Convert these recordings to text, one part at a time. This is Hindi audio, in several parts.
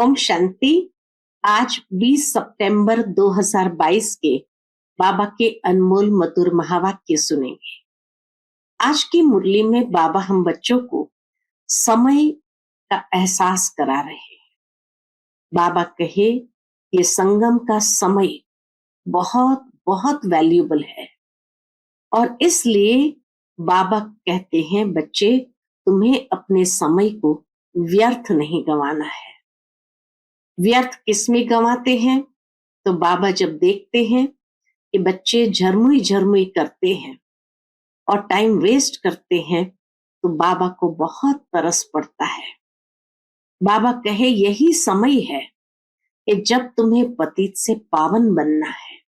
ओम शांति। आज 20 सितंबर 2022 के बाबा के अनमोल मधुर महावाक्य सुनेंगे। आज की मुरली में बाबा हम बच्चों को समय का एहसास करा रहे हैं। बाबा कहे ये संगम का समय बहुत बहुत वैल्यूएबल है और इसलिए बाबा कहते हैं बच्चे तुम्हें अपने समय को व्यर्थ नहीं गंवाना है। व्यर्थ किसमें गंवाते हैं? तो बाबा जब देखते हैं कि बच्चे झरमुई झरमुई करते हैं और टाइम वेस्ट करते हैं तो बाबा को बहुत तरस पड़ता है। बाबा कहे यही समय है कि जब तुम्हें पतित से पावन बनना है।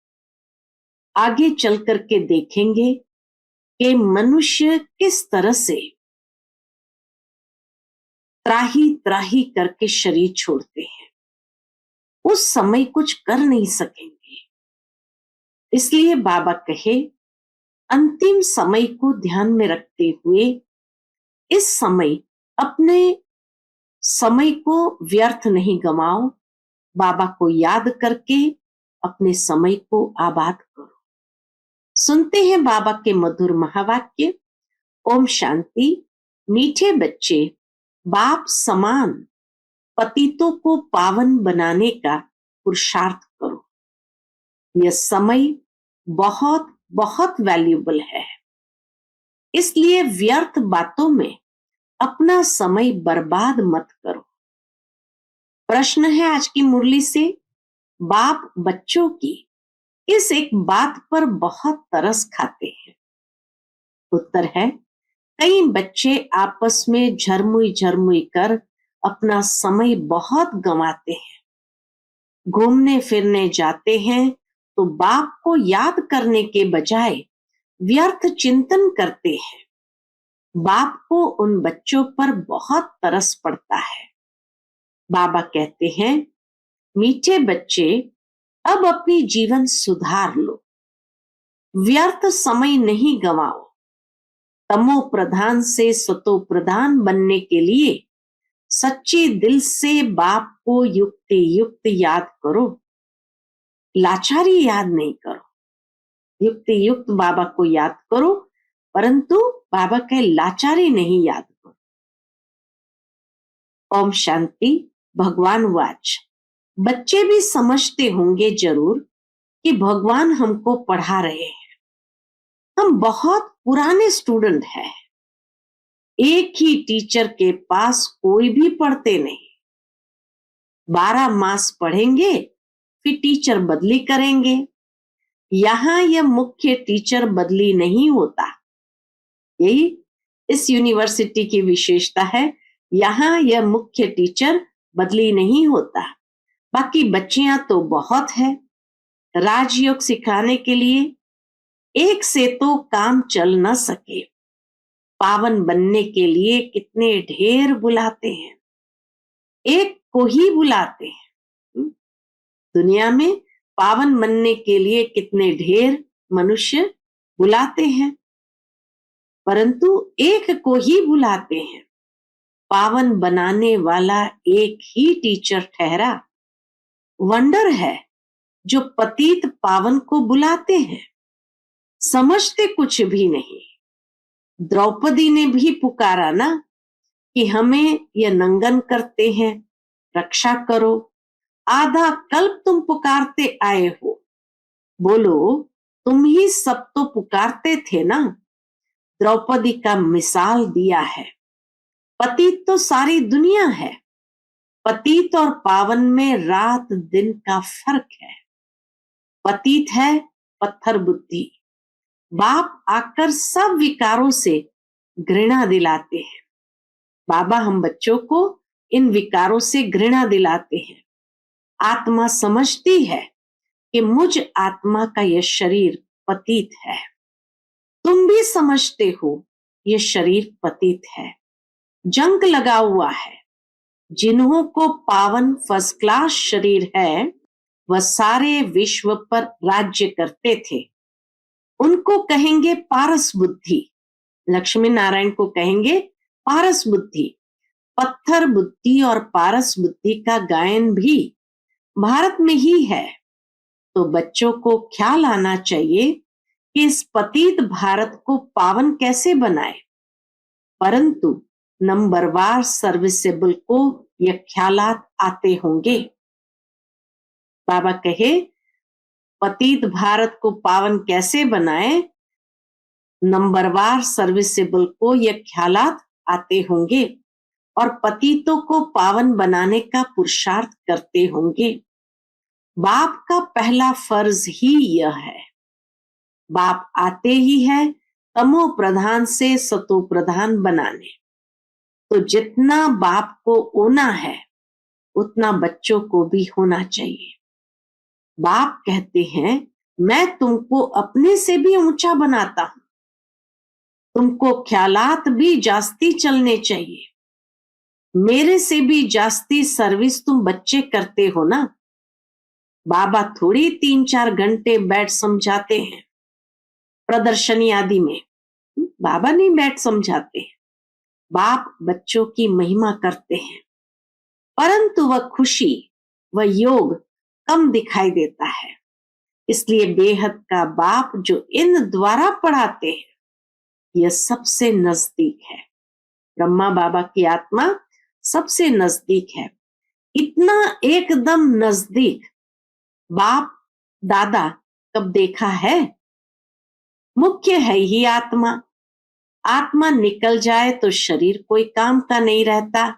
आगे चल करके देखेंगे कि मनुष्य किस तरह से त्राही त्राही करके शरीर छोड़ते हैं, उस समय कुछ कर नहीं सकेंगे। इसलिए बाबा कहे अंतिम समय को ध्यान में रखते हुए इस समय अपने समय को व्यर्थ नहीं गंवाओ। बाबा को याद करके अपने समय को आबाद करो। सुनते हैं बाबा के मधुर महावाक्य। ओम शांति। मीठे बच्चे, बाप समान पतितों को पावन बनाने का पुरुषार्थ करो। यह समय बहुत बहुत वैल्यूएबल है, इसलिए व्यर्थ बातों में अपना समय बर्बाद मत करो। प्रश्न है आज की मुरली से, बाप बच्चों की इस एक बात पर बहुत तरस खाते हैं। उत्तर है कई बच्चे आपस में झरमुई झरमुई कर अपना समय बहुत गंवाते हैं। घूमने फिरने जाते हैं तो बाप को याद करने के बजाय व्यर्थ चिंतन करते हैं। बाप को उन बच्चों पर बहुत तरस पड़ता है। बाबा कहते हैं मीठे बच्चे, अब अपनी जीवन सुधार लो, व्यर्थ समय नहीं गंवाओ। तमो प्रधान से सतो प्रधान बनने के लिए सच्चे दिल से बाप को युक्त युक्त याद करो, लाचारी याद नहीं करो। युक्त युक्त बाबा को याद करो, परंतु बाबा के लाचारी नहीं याद करो। ओम शांति। भगवान वाच। बच्चे भी समझते होंगे जरूर कि भगवान हमको पढ़ा रहे हैं। हम बहुत पुराने स्टूडेंट हैं। एक ही टीचर के पास कोई भी पढ़ते नहीं। 12 मास पढ़ेंगे फिर टीचर बदली करेंगे। यहां यह मुख्य टीचर बदली नहीं होता। यही इस यूनिवर्सिटी की विशेषता है। यहां यह मुख्य टीचर बदली नहीं होता। बाकी बच्चियां तो बहुत है। राजयोग सिखाने के लिए एक से तो काम चल न सके। पावन बनने के लिए कितने ढेर बुलाते हैं, एक को ही बुलाते हैं। दुनिया में पावन बनने के लिए कितने ढेर मनुष्य बुलाते हैं, परंतु एक को ही बुलाते हैं। पावन बनाने वाला एक ही टीचर ठहरा। वंडर है जो पतित पावन को बुलाते हैं। समझते कुछ भी नहीं। द्रौपदी ने भी पुकारा ना कि हमें ये नंगन करते हैं, रक्षा करो। आधा कल्प तुम पुकारते आए हो, बोलो तुम ही सब तो पुकारते थे ना। द्रौपदी का मिसाल दिया है। पतित तो सारी दुनिया है। पतित और पावन में रात दिन का फर्क है। पतित है पत्थर बुद्धि। बाप आकर सब विकारों से घृणा दिलाते हैं। बाबा हम बच्चों को इन विकारों से घृणा दिलाते हैं। आत्मा समझती है कि मुझ आत्मा का यह शरीर पतित है। तुम भी समझते हो यह शरीर पतित है, जंग लगा हुआ है। जिन्हों को पावन फर्स्ट क्लास शरीर है वह सारे विश्व पर राज्य करते थे। उनको कहेंगे पारस बुद्धि। लक्ष्मी नारायण को कहेंगे पारस बुद्धि। पत्थर बुद्धि और पारस बुद्धि का गायन भी भारत में ही है। तो बच्चों को ख्याल आना चाहिए कि इस पतित भारत को पावन कैसे बनाए, परंतु नंबरवार सर्विसेबल को यह ख्यालात आते होंगे। बाबा कहे पतित भारत को पावन कैसे बनाए, नंबरवार सर्विसेबल को यह ख्यालात आते होंगे और पतितों को पावन बनाने का पुरुषार्थ करते होंगे। बाप का पहला फर्ज ही यह है। बाप आते ही है तमो प्रधान से सतो प्रधान बनाने। तो जितना बाप को होना है उतना बच्चों को भी होना चाहिए। बाप कहते हैं मैं तुमको अपने से भी ऊंचा बनाता हूं, तुमको ख्यालात भी जास्ती चलने चाहिए, मेरे से भी जास्ती सर्विस तुम बच्चे करते हो ना। बाबा थोड़ी 3-4 घंटे बैठ समझाते हैं प्रदर्शनी आदि में, बाबा नहीं बैठ समझाते हैं। बाप बच्चों की महिमा करते हैं, परंतु वह खुशी वह योग कम दिखाई देता है। इसलिए बेहद का बाप जो इन द्वारा पढ़ाते हैं यह सबसे नजदीक है। ब्रह्मा बाबा की आत्मा सबसे नजदीक है। इतना एकदम नजदीक बाप दादा कब देखा है? मुख्य है ही आत्मा। आत्मा निकल जाए तो शरीर कोई काम का नहीं रहता।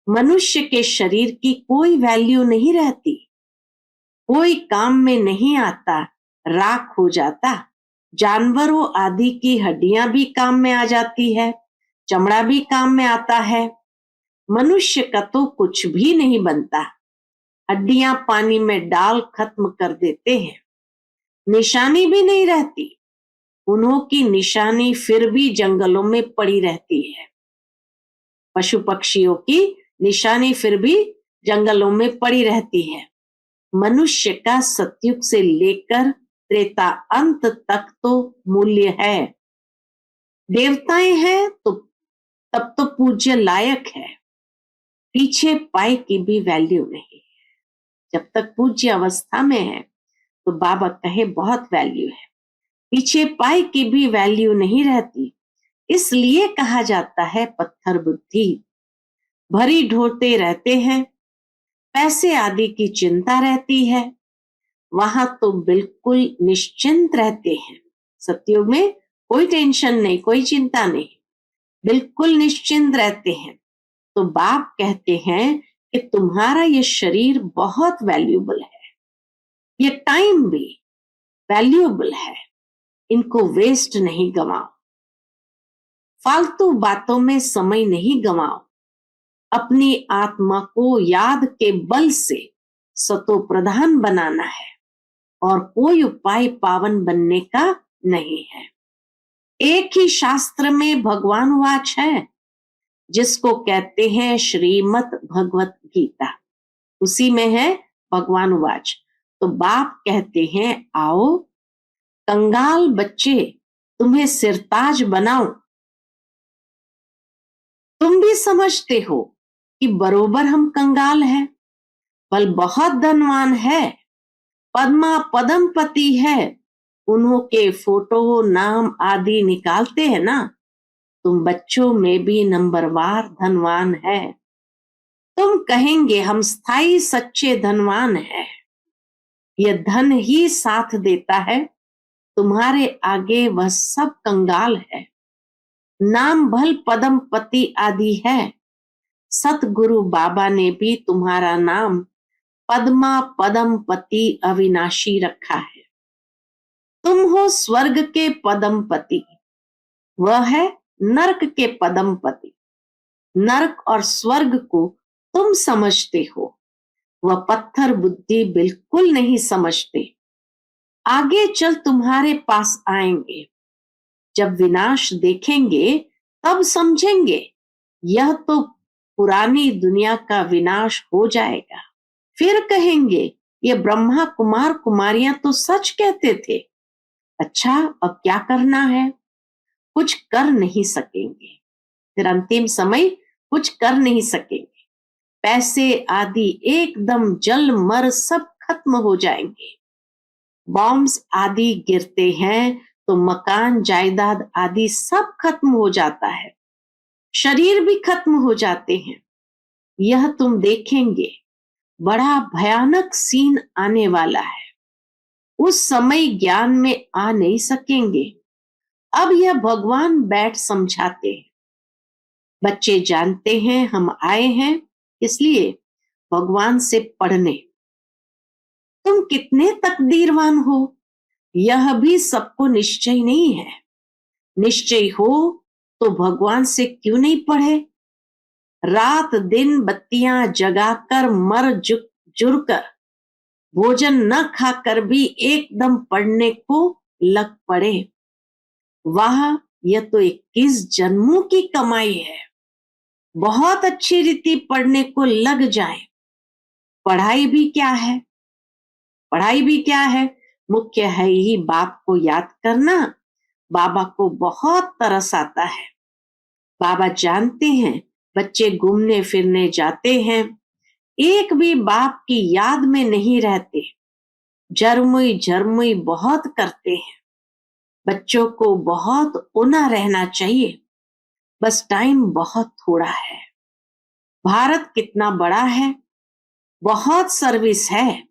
मनुष्य के शरीर की कोई वैल्यू नहीं रहती, कोई काम में नहीं आता, राख हो जाता। जानवरों आदि की हड्डियां भी काम में आ जाती है, चमड़ा भी काम में आता है। मनुष्य का तो कुछ भी नहीं बनता, हड्डियां पानी में डाल खत्म कर देते हैं, निशानी भी नहीं रहती। उन्हों की निशानी फिर भी जंगलों में पड़ी रहती है। पशु पक्षियों की निशानी फिर भी जंगलों में पड़ी रहती है। मनुष्य का सतयुग से लेकर त्रेता अंत तक तो मूल्य है। देवताएं हैं तो तब तो पूज्य लायक है, पीछे पाए की भी वैल्यू नहीं है। जब तक पूज्य अवस्था में है तो बाबा कहे बहुत वैल्यू है, पीछे पाए की भी वैल्यू नहीं रहती। इसलिए कहा जाता है पत्थर बुद्धि। भरी ढोते रहते हैं, पैसे आदि की चिंता रहती है, वहां तो बिल्कुल निश्चिंत रहते हैं। सतयुग में कोई टेंशन नहीं, कोई चिंता नहीं, बिल्कुल निश्चिंत रहते हैं। तो बाप कहते हैं कि तुम्हारा ये शरीर बहुत वैल्यूएबल है, ये टाइम भी वैल्यूएबल है, इनको वेस्ट नहीं गवाओ, फालतू बातों में समय नहीं गवाओ। अपनी आत्मा को याद के बल से सतो प्रधान बनाना है और कोई उपाय पावन बनने का नहीं है। एक ही शास्त्र में भगवान वाच है जिसको कहते हैं श्रीमद् भगवत गीता, उसी में है भगवान वाच। तो बाप कहते हैं आओ कंगाल बच्चे तुम्हें सिरताज बनाओ। तुम भी समझते हो कि बरोबर हम कंगाल हैं, बल बहुत धनवान है, पद्मा पदमपति है, उन्हों के फोटो नाम आदि निकालते हैं ना। तुम बच्चों में भी नंबरवार धनवान है। तुम कहेंगे हम स्थायी सच्चे धनवान हैं, यह धन ही साथ देता है, तुम्हारे आगे वह सब कंगाल है। नाम भल पदमपति आदि है, सतगुरु बाबा ने भी तुम्हारा नाम पद्मा पदमपति अविनाशी रखा है। तुम हो स्वर्ग के पदमपति, वह है नरक के पदमपति। नरक और स्वर्ग को तुम समझते हो, वह पत्थर बुद्धि बिल्कुल नहीं समझते। आगे चल तुम्हारे पास आएंगे, जब विनाश देखेंगे तब समझेंगे यह तो पुरानी दुनिया का विनाश हो जाएगा। फिर कहेंगे ये ब्रह्मा कुमार कुमारियां तो सच कहते थे। अच्छा अब क्या करना है? कुछ कर नहीं सकेंगे। फिर अंतिम समय कुछ कर नहीं सकेंगे। पैसे आदि एकदम जल मर सब खत्म हो जाएंगे। बॉम्ब्स आदि गिरते हैं तो मकान जायदाद आदि सब खत्म हो जाता है, शरीर भी खत्म हो जाते हैं। यह तुम देखेंगे, बड़ा भयानक सीन आने वाला है। उस समय ज्ञान में आ नहीं सकेंगे। अब यह भगवान बैठ समझाते हैं। बच्चे जानते हैं हम आए हैं इसलिए भगवान से पढ़ने। तुम कितने तकदीरवान हो, यह भी सबको निश्चय नहीं है। निश्चय हो तो भगवान से क्यों नहीं पढ़े? रात दिन बत्तियां जगाकर मर जुड़कर भोजन न खाकर भी एकदम पढ़ने को लग पड़े। वाह, यह तो 21 जन्मों की कमाई है। बहुत अच्छी रीति पढ़ने को लग जाए। पढ़ाई भी क्या है? पढ़ाई भी क्या है? मुख्य है ही बाप को याद करना। बाबा को बहुत तरस आता है। बाबा जानते हैं बच्चे घूमने फिरने जाते हैं, एक भी बाप की याद में नहीं रहते, झरमुई झरमुई बहुत करते हैं। बच्चों को बहुत उना रहना चाहिए, बस टाइम बहुत थोड़ा है। भारत कितना बड़ा है, बहुत सर्विस है।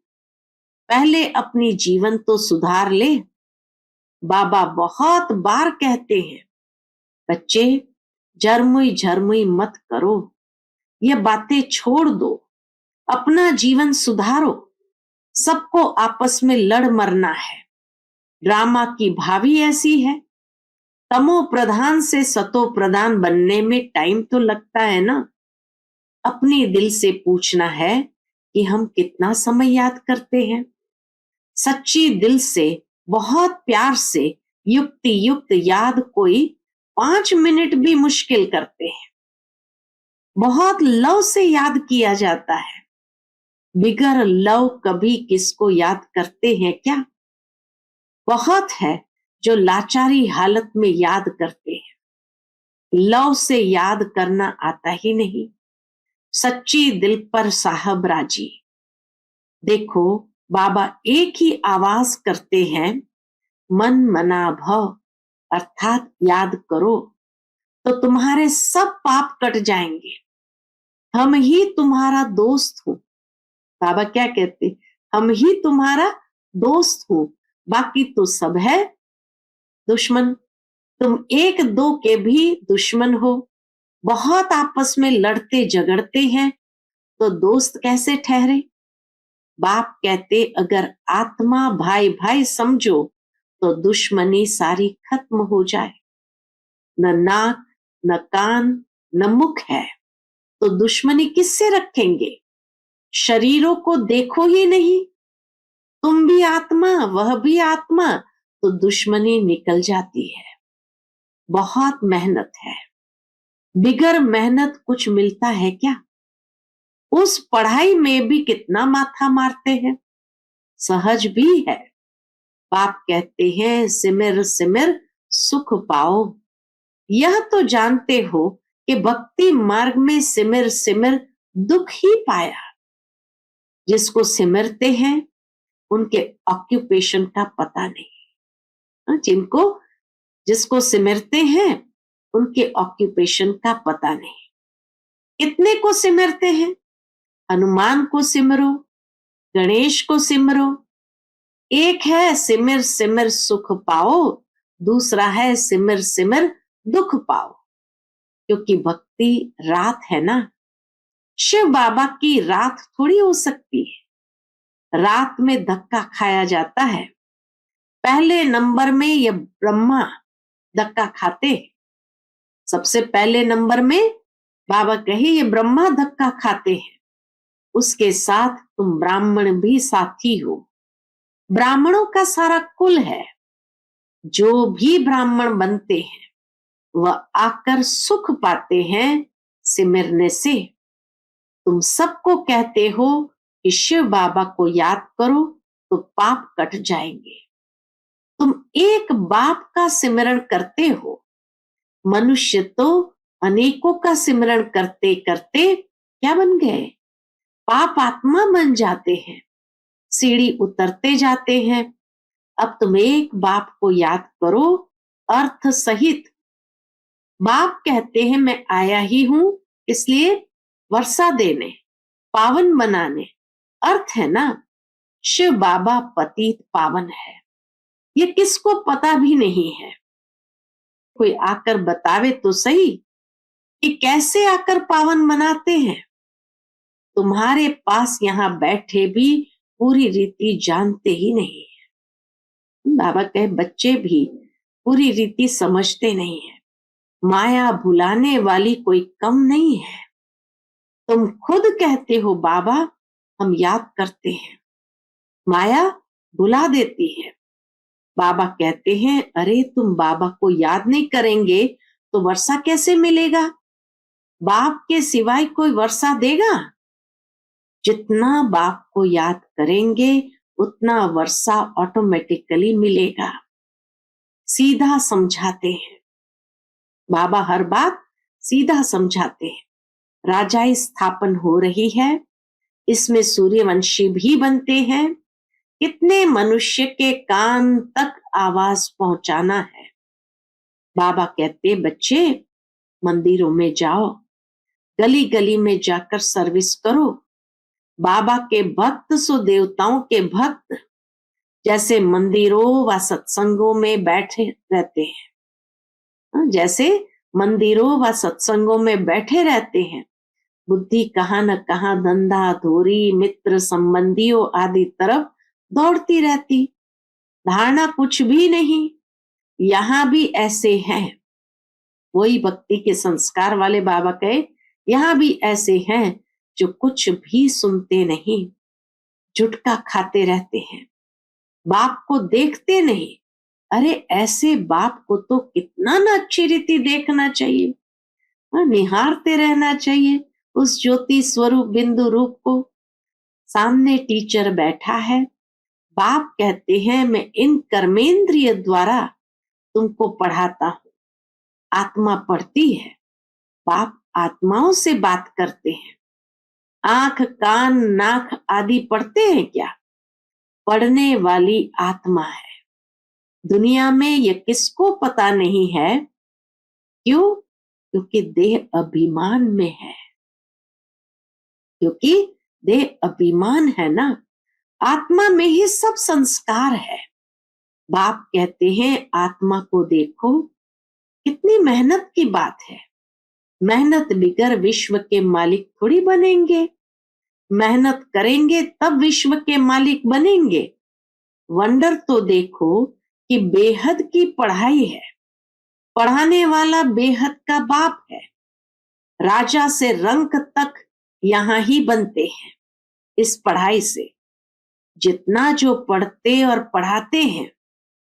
पहले अपनी जीवन तो सुधार ले। बाबा बहुत बार कहते हैं बच्चे झरमुई झरमुई मत करो, ये बातें छोड़ दो, अपना जीवन सुधारो। सबको आपस में लड़ मरना है। ड्रामा की भावी ऐसी है। तमो प्रधान से सतो प्रधान बनने में टाइम तो लगता है ना। अपने दिल से पूछना है कि हम कितना समय याद करते हैं। सच्ची दिल से बहुत प्यार से युक्ति युक्त याद कोई 5 मिनट भी मुश्किल करते हैं। बहुत लव से याद किया जाता है। बिगर लव कभी किसको याद करते हैं क्या? बहुत है जो लाचारी हालत में याद करते हैं। लव से याद करना आता ही नहीं। सच्ची दिल पर साहब राजी। देखो, बाबा एक ही आवाज करते हैं, मन मना भव, अर्थात याद करो तो तुम्हारे सब पाप कट जाएंगे। हम ही तुम्हारा दोस्त हो। बाबा क्या कहते? हम ही तुम्हारा दोस्त हो, बाकी तो सब है दुश्मन। तुम एक दो के भी दुश्मन हो। बहुत आपस में लड़ते झगड़ते हैं तो दोस्त कैसे ठहरे? बाप कहते अगर आत्मा भाई भाई समझो तो दुश्मनी सारी खत्म हो जाए। न नाक न कान न मुख है तो दुश्मनी किससे रखेंगे? शरीरों को देखो ही नहीं। तुम भी आत्मा वह भी आत्मा तो दुश्मनी निकल जाती है। बहुत मेहनत है। बिगर मेहनत कुछ मिलता है क्या? उस पढ़ाई में भी कितना माथा मारते हैं। सहज भी है। बाप कहते हैं सिमर सिमर सुख पाओ। यह तो जानते हो कि भक्ति मार्ग में सिमर सिमर दुख ही पाया। जिसको सिमरते हैं उनके ऑक्यूपेशन का पता नहीं। जिसको सिमरते हैं उनके ऑक्यूपेशन का पता नहीं। कितने को सिमरते हैं? हनुमान को सिमरो, गणेश को सिमरो। एक है सिमर सिमर सुख पाओ, दूसरा है सिमर सिमर दुख पाओ। क्योंकि भक्ति रात है ना। शिव बाबा की रात थोड़ी हो सकती है। रात में धक्का खाया जाता है। पहले नंबर में ये ब्रह्मा धक्का खाते। सबसे पहले नंबर में बाबा कहे ये ब्रह्मा धक्का खाते हैं। उसके साथ तुम ब्राह्मण भी साथी हो। ब्राह्मणों का सारा कुल है। जो भी ब्राह्मण बनते हैं वह आकर सुख पाते हैं सिमरने से। तुम सबको कहते हो कि शिव बाबा को याद करो तो पाप कट जाएंगे। तुम एक बाप का सिमरण करते हो। मनुष्य तो अनेकों का सिमरण करते करते क्या बन गए? पाप आत्मा बन जाते हैं, सीढ़ी उतरते जाते हैं। अब तुम एक बाप को याद करो अर्थ सहित। बाप कहते हैं मैं आया ही हूं इसलिए वर्षा देने, पावन बनाने। अर्थ है ना, शिव बाबा पतित पावन है। ये किसको पता भी नहीं है। कोई आकर बतावे तो सही कि कैसे आकर पावन बनाते हैं। तुम्हारे पास यहाँ बैठे भी पूरी रीति जानते ही नहीं है। बाबा कहे बच्चे भी पूरी रीति समझते नहीं है। माया भुलाने वाली कोई कम नहीं है। तुम खुद कहते हो बाबा हम याद करते हैं, माया भुला देती है। बाबा कहते हैं अरे तुम बाबा को याद नहीं करेंगे तो वर्षा कैसे मिलेगा? बाप के सिवाय कोई वर्षा देगा? जितना बाप को याद करेंगे उतना वर्षा ऑटोमेटिकली मिलेगा। सीधा समझाते हैं बाबा, हर बात सीधा समझाते हैं। राजाई स्थापन हो रही है, इसमें सूर्यवंशी भी बनते हैं। कितने मनुष्य के कान तक आवाज पहुंचाना है। बाबा कहते बच्चे मंदिरों में जाओ, गली गली में जाकर सर्विस करो। बाबा के भक्त सो देवताओं के भक्त, जैसे मंदिरों व सत्संगों में बैठे रहते हैं, जैसे मंदिरों व सत्संगों में बैठे रहते हैं। बुद्धि कहाँ न कहाँ धंधा धोरी मित्र संबंधियों आदि तरफ दौड़ती रहती, धारणा कुछ भी नहीं। यहाँ भी ऐसे हैं। वही भक्ति के संस्कार वाले बाबा कहे यहाँ भी ऐसे हैं जो कुछ भी सुनते नहीं, झुटका खाते रहते हैं, बाप को देखते नहीं। अरे ऐसे बाप को तो कितना न अच्छी रीति देखना चाहिए, निहारते रहना चाहिए उस ज्योति स्वरूप बिंदु रूप को। सामने टीचर बैठा है, बाप कहते हैं मैं इन कर्मेंद्रिय द्वारा तुमको पढ़ाता हूं। आत्मा पढ़ती है, बाप आत्माओं से बात करते हैं। आंख कान नाक आदि पढ़ते हैं क्या? पढ़ने वाली आत्मा है। दुनिया में ये किसको पता नहीं है? क्यों? क्योंकि देह अभिमान में है, क्योंकि देह अभिमान है ना। आत्मा में ही सब संस्कार है। बाप कहते हैं आत्मा को देखो, कितनी मेहनत की बात है। मेहनत बिगर विश्व के मालिक थोड़ी बनेंगे। मेहनत करेंगे तब विश्व के मालिक बनेंगे। वंडर तो देखो कि बेहद की पढ़ाई है, पढ़ाने वाला बेहद का बाप है। राजा से रंक तक यहाँ ही बनते हैं इस पढ़ाई से। जितना जो पढ़ते और पढ़ाते हैं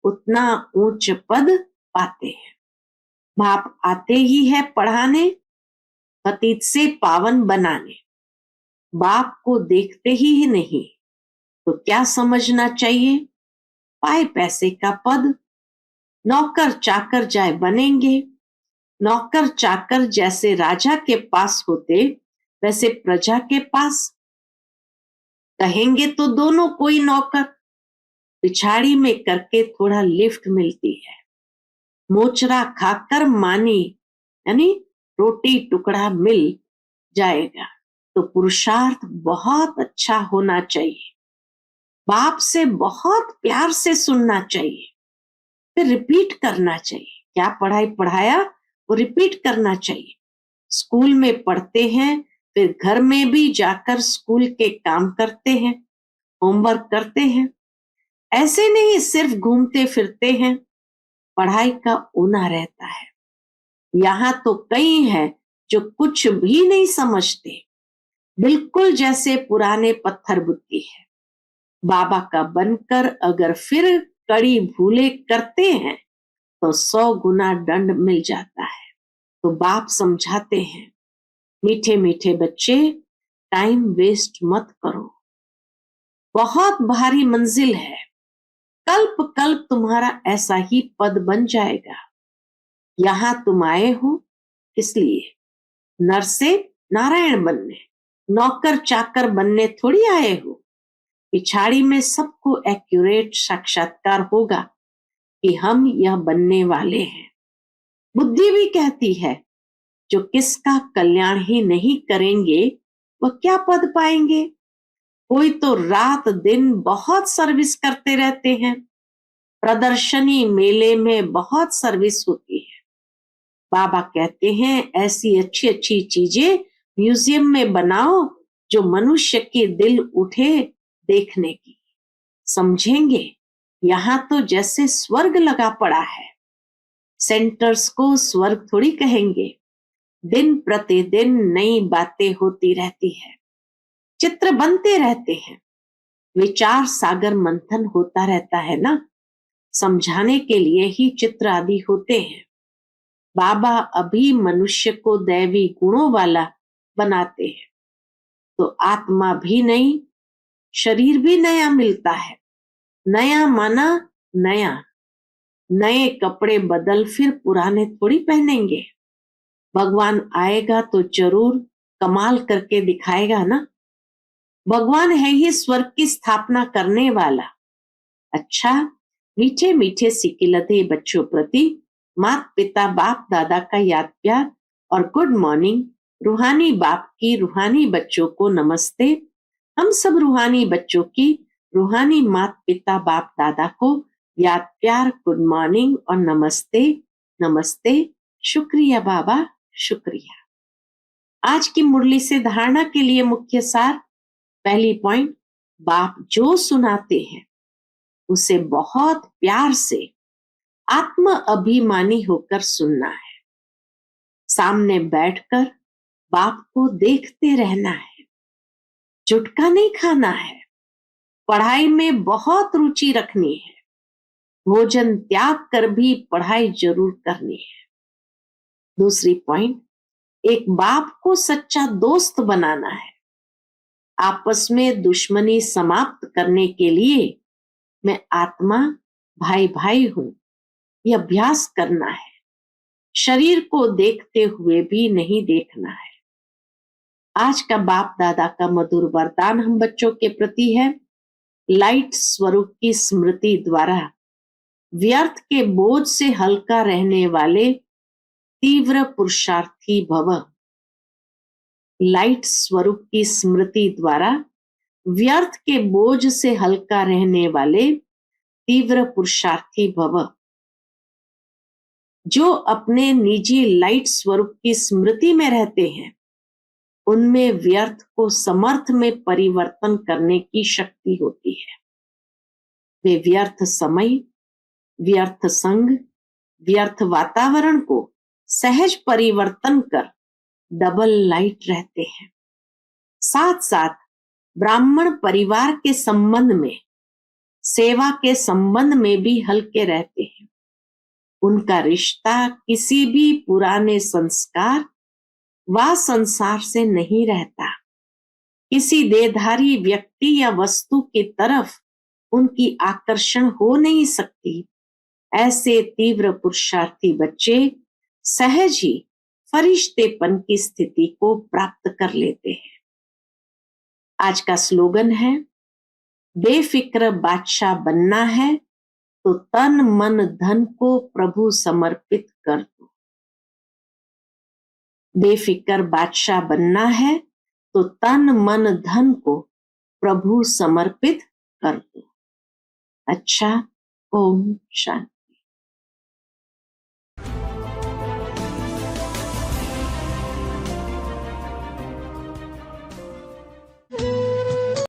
उतना ऊंच पद पाते हैं। बाप आते ही है पढ़ाने, पतित से पावन बनाने। बाप को देखते ही नहीं तो क्या समझना चाहिए? पाए पैसे का पद, नौकर चाकर जाए बनेंगे। नौकर चाकर जैसे राजा के पास होते वैसे प्रजा के पास कहेंगे तो दोनों कोई नौकर। पिछाड़ी में करके थोड़ा लिफ्ट मिलती है। मोचरा खाकर मानी यानी रोटी टुकड़ा मिल जाएगा। तो पुरुषार्थ बहुत अच्छा होना चाहिए, बाप से बहुत प्यार से सुनना चाहिए, फिर रिपीट करना चाहिए। क्या पढ़ाई पढ़ाया वो रिपीट करना चाहिए। स्कूल में पढ़ते हैं फिर घर में भी जाकर स्कूल के काम करते हैं, होमवर्क करते हैं। ऐसे नहीं सिर्फ घूमते फिरते हैं, पढ़ाई का ऊना रहता है। यहाँ तो कई हैं जो कुछ भी नहीं समझते, बिल्कुल जैसे पुराने पत्थर बुद्धि है। बाबा का बनकर अगर फिर कड़ी भूले करते हैं तो 100 गुना दंड मिल जाता है। तो बाप समझाते हैं मीठे मीठे बच्चे टाइम वेस्ट मत करो, बहुत भारी मंजिल है। कल्प कल्प तुम्हारा ऐसा ही पद बन जाएगा। यहाँ तुम आए हो इसलिए नर से नारायण बनने, नौकर चाकर बनने थोड़ी आए हो। पिछाड़ी में सबको एक्यूरेट साक्षात्कार होगा कि हम यह बनने वाले हैं। बुद्धि भी कहती है जो किसका कल्याण ही नहीं करेंगे वह क्या पद पाएंगे। कोई तो रात दिन बहुत सर्विस करते रहते हैं, प्रदर्शनी मेले में बहुत सर्विस होती है। बाबा कहते हैं ऐसी अच्छी अच्छी चीजें म्यूजियम में बनाओ जो मनुष्य के दिल उठे देखने की। समझेंगे यहाँ तो जैसे स्वर्ग लगा पड़ा है। सेंटर्स को स्वर्ग थोड़ी कहेंगे। दिन प्रतिदिन नई बातें होती रहती है, चित्र बनते रहते हैं, विचार सागर मंथन होता रहता है ना। समझाने के लिए ही चित्र आदि होते हैं। बाबा अभी मनुष्य को दैवी गुणों वाला बनाते हैं तो आत्मा भी नई, शरीर भी नया मिलता है। नया माना नया, नए कपड़े बदल फिर पुराने थोड़ी पहनेंगे। भगवान आएगा तो जरूर कमाल करके दिखाएगा ना। भगवान है ही स्वर्ग की स्थापना करने वाला। अच्छा, मीठे मीठे सिकिलते बच्चों प्रति माता पिता बाप दादा का याद प्यार और गुड मॉर्निंग। रूहानी बाप की रूहानी बच्चों को नमस्ते। हम सब रूहानी बच्चों की रूहानी माता पिता बाप दादा को याद प्यार, गुड मॉर्निंग और नमस्ते नमस्ते। शुक्रिया बाबा, शुक्रिया। आज की मुरली से धारणा के लिए मुख्य सार। पहली पॉइंट, बाप जो सुनाते हैं उसे बहुत प्यार से आत्म अभिमानी होकर सुनना है। सामने बैठकर बाप को देखते रहना है, झुटका नहीं खाना है। पढ़ाई में बहुत रुचि रखनी है, भोजन त्याग कर भी पढ़ाई जरूर करनी है। दूसरी पॉइंट, एक बाप को सच्चा दोस्त बनाना है। आपस में दुश्मनी समाप्त करने के लिए मैं आत्मा भाई भाई हूं, यह अभ्यास करना है। शरीर को देखते हुए भी नहीं देखना है। आज का बाप दादा का मधुर वरदान हम बच्चों के प्रति है। लाइट स्वरूप की स्मृति द्वारा व्यर्थ के बोझ से हल्का रहने वाले तीव्र पुरुषार्थी भव। लाइट स्वरूप की स्मृति द्वारा व्यर्थ के बोझ से हल्का रहने वाले तीव्र पुरुषार्थी भव। जो अपने निजी लाइट स्वरूप की स्मृति में रहते हैं उनमें व्यर्थ को समर्थ में परिवर्तन करने की शक्ति होती है। वे व्यर्थ समय, व्यर्थ संग, व्यर्थ वातावरण को सहज परिवर्तन कर डबल लाइट रहते हैं। साथ साथ ब्राह्मण परिवार के संबंध में, सेवा के संबंध में भी हल्के रहते हैं। उनका रिश्ता किसी भी पुराने संस्कार व संसार से नहीं रहता। किसी देहधारी व्यक्ति या वस्तु की तरफ उनकी आकर्षण हो नहीं सकती। ऐसे तीव्र पुरुषार्थी बच्चे सहज ही फरिश्तेपन की स्थिति को प्राप्त कर लेते हैं। आज का स्लोगन है, बेफिक्र बादशाह बनना है तो तन मन धन को प्रभु समर्पित कर दो। बेफिक्र बादशाह बनना है तो तन मन धन को प्रभु समर्पित कर दो। अच्छा, ओम शांति।